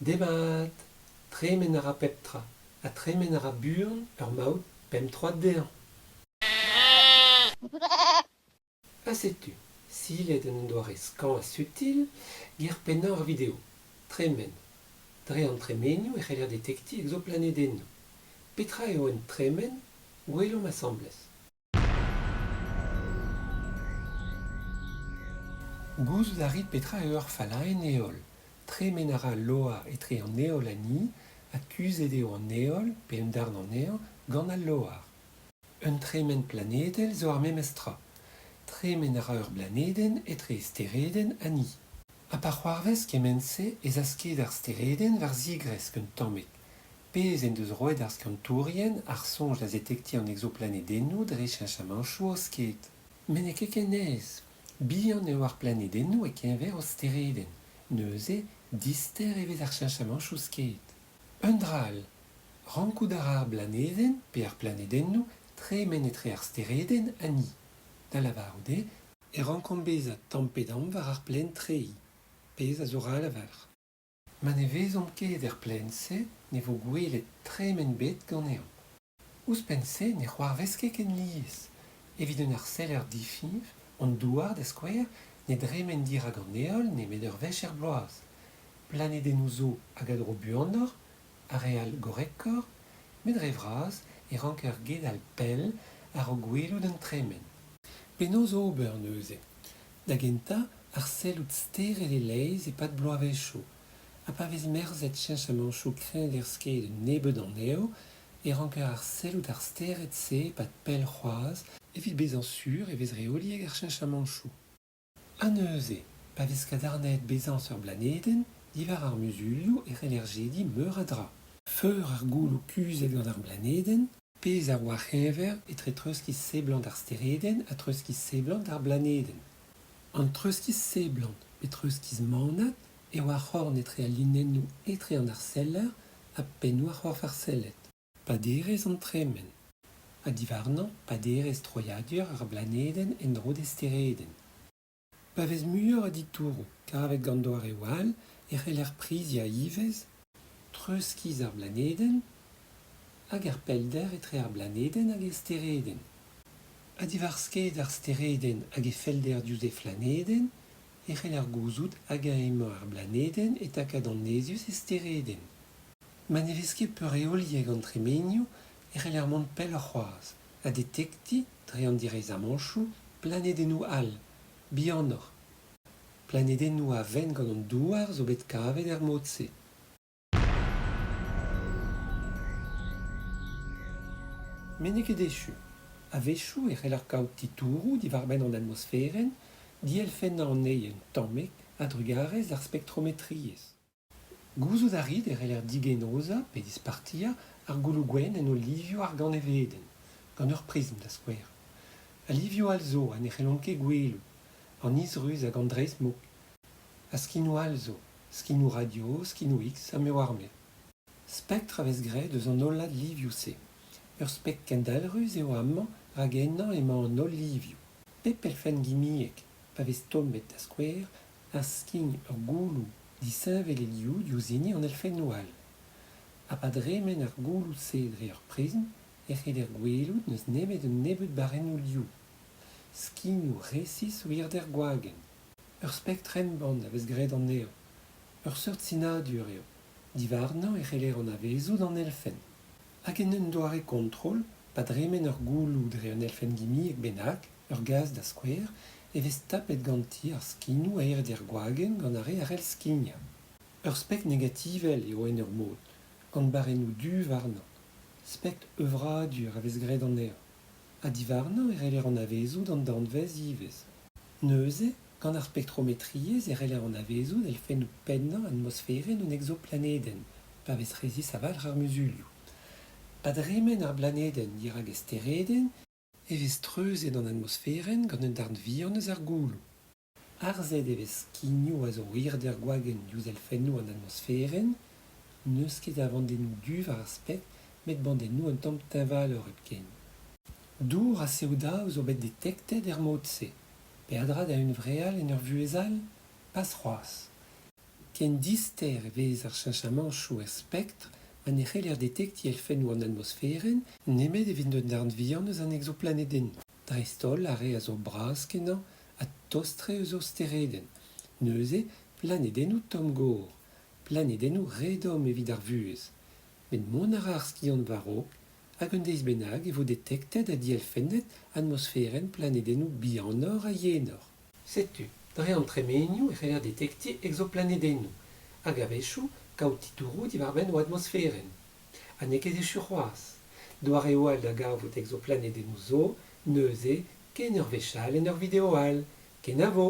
Debat, tremen a ra pep tra, a tremen a ra buan ur maout pem troad dezhañ. Ha setu, silet en doare skañv a sutil, ger pennañ ur video, tremen. Dre an tremenioù e c'heller detekti exoplanedennoù. Petra eo en tremen, gwellom asambles. Gouzout a rit petra eo ur falaen eol. Tremen a ra loa etre an eol ani, akuzet eo an eol, pe un darn an eol, gant al loar. Un tremen planedel zo ar memes tra. Tremen a ra ur blaneden etre stereden ani. Ha pa c'hoarvez kemense ez asket ar stereden war zigresk un tammig. Pez en deus roet ar skantourien ar sonj da detekti an exoplanedennoù dre cheñchamanchoù o sket. Men e kekenez, bihan eo ar planedennoù e kenver o stereden. Neuze, dister evez ar cheñchamanchoù sket. Un dral, rankout a ra ar blaneden pe ar planedennoù tremen etre ar stereden ani. Da lavaroude, e rankombezat tampedam war ar plen trei. Pez a zo ra lavar. Ma ne vezomp ket er plense ne vo gwelet tremen bet gant eomp. Ouzpense ne c'hoarvez ket ken lies. Evit un ar seller difiv, an douar da skouer, ne dremen dir hag an eol ne met ur vech er bloaz. Planedennoù zo hag a dro buanoc'h, a real gorekkor, met dre vras e rank ur ged al pell ar o gwelout un tremen. Penaos ober neuze. Da genta, ar sellout steret e leiz e pat bloavezhio. Ha pa vez merzet cheñchamanchoù kreñv er sket un nebet an eo, e rank ar sellout ar steret se pat pell c'hoaz, evit bezañ sur e vez reolieg ar cheñchamanchoù. Ha neuze, pa vez kadarnet bezañ ur blaneden, divar ar musulioù e c'heller jedi meur a dra. Feur ar gouloù kuzet gant ar blaneden, pez ar war c'henver etre treuskiz seblant ar stereden a treuskiz seblant ar blaneden. An treuskiz seblant pe treuskiz manat e oa c'horn etre al linennoù etre an ar seller a pennoù ar c'horf ar sellet. Paderez an tremen. Ha divarnañ, paderez troiadur ar blaneden en dro destereden. Pa vez muioc'h a ditourou, karavet gant doare wal, e c'heller prizia ivez, treuskiz ar blaneden, hag ar pelder etre ar blaneden hag estereden. Ha divar sket ar stereden hag e felder diouzh e flaneden, e c'heller gouzout hag a emañ ar blaneden e takad an nezius estereden. Ma ne vez ket peur eolieg an tremenioù e c'heller mont pell ar c'hoaz, a detekti, dre an direzhamanchoù, planedennoù all, bihanoc'h. Planedennoù a ven gant an douar zo bet kavet er mod-se. Men ne ket echu. A vechou e c'heller kaout titourou divar-benn an atmosferen, dielfennañ an eil un tammig a drugarez ar spektrometriez. Gouzout a rit e c'heller digenoza pe dispartia ar gouloù gwenn en o livioù ar ganeveden, gant ur prism da skouer. A livioù al zo a ne c'hellont ket gweloù, an izruz hag an dreiz mok. A skinou al zo, skinou radio, skinou X ha me warme. Spektr a vez graet eus an hollad livioù se. Ur spekt kendalruz eo amañ hag ennañ emañ an holl livioù. Pep elfen gimiek, pa vez tommet da skouer, a skign ur gouloù disheñvelelioù diouzhini an elfennoù all. Ha pa dremen ar gouloù se dre ur prism, e c'heller gwelout neus nemet un nebet barennoù liou. Skignoù resis ouir der gwagen. Ur spekt renbant a vez graet an eo. Ur seurt sinadur eo. Divarnañ e c'heller an avezout an elfen. Hag en un doare kontrol, pa dremen ur gouloù dre an elfen gimiek bennak, ur gaz da skouer, e vez tapet ganti ar skignoù a er der gwagen gant are ar el skigna. Ur spekt negativel eo en ur mod, gant barennoù du varnañ. Spekt euvradur a vez graet an eo. Ha divarnañ e c'heller an avezout an danvez ivez. Neuze, gant ar spektrometriez e c'heller an avezout elfennoù pennañ atmosferen un exoplaneden, pa vez rezis aval ar musulioù. Pa dremen ar blaneden dir hag estereden, e vez treuzet an atmosferen gant un darn vihan eus ar gouloù. Arzhet e vez skignoù a zo ouir der gwagen diouzh elfennoù an atmosferen, neus ket avandennoù du war ar spekt, met bandennoù un tamm teñval ur ken. Dour a seoudaou zo bet detektet er mod-se. Pe a dra da un vreal en ur vuezal, pas c'hoaz. ken dister vez ar cheñchamantoù er spektr ma ne c'heller detekti elfennoù an atmosferen nemet evit un vihan eus an exoplanedennoù. Dreistol a re a zo bras kenañ ha tostre eus o steredenn. Neuze, planedennoù tomm gor. Planedennoù redom evit ar vuhez. Met mont a ra ar skiant war-raok hag un deiz bennak e vo detektet a dielfennet atmosferen planedennoù bihanoc'h ha ienoc'h. Setu, dre an tremenioù e c'heller detekti exoplanedennoù hag a vechou kaoutitouroù diwar-benn o atmosferen. Ha n'eo ket echu c'hoazh. Doare e oal da gavot exoplanedennoù zo, neuze, ken ur vechal en ur video all. Ken a vo!